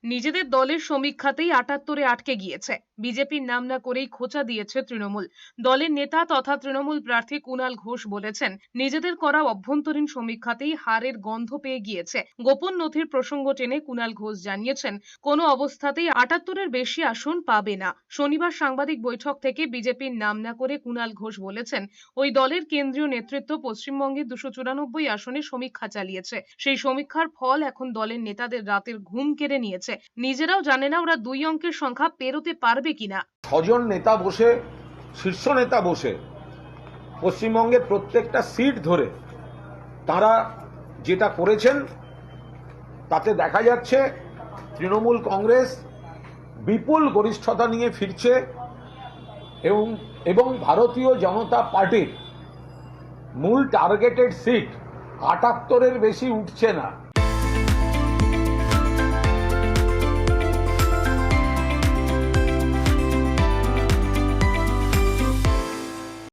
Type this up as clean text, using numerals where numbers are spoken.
নিজেদের দলের সমীক্ষাতেই ৭৮-এ আটকে গিয়েছে। বিজেপির নাম না করেই খোঁচা দিয়েছে তৃণমূল। দলের নেতা তথা তৃণমূল প্রার্থী কুণাল ঘোষ বলেছেন, নিজেদের করা অভ্যন্তরীণ সমীক্ষাতেই হারের গন্ধ পেয়ে গিয়েছে। গোপন নথির প্রসঙ্গ টেনে কুণাল ঘোষ জানিয়েছেন, কোনো অবস্থাতেই ৭৮-এর বেশি আসন পাবে না। শনিবার সাংবাদিক বৈঠক থেকে বিজেপির নাম না করে কুণাল ঘোষ বলেছেন, ওই দলের কেন্দ্রীয় নেতৃত্ব পশ্চিমবঙ্গের ২৯৪ আসনে সমীক্ষা চালিয়েছে। সেই সমীক্ষার ফল এখন দলের নেতাদের রাতের ঘুম কেড়ে নিয়েছে। নিজেরাও জানে না ওরা ২ অঙ্কের সংখ্যা পেরোতে পারবে কিনা। ৬ জন নেতা বসে, শীর্ষ নেতা বসে পশ্চিমবঙ্গের প্রত্যেকটা সিট ধরে তারা যেটা করেছেন তাতে দেখা যাচ্ছে তৃণমূল কংগ্রেস বিপুল গরিষ্ঠতা নিয়ে ফিরছে এবং ভারতীয় জনতা পার্টির মূল টার্গেটেড সিট ৭৮-এর বেশি উঠছে না।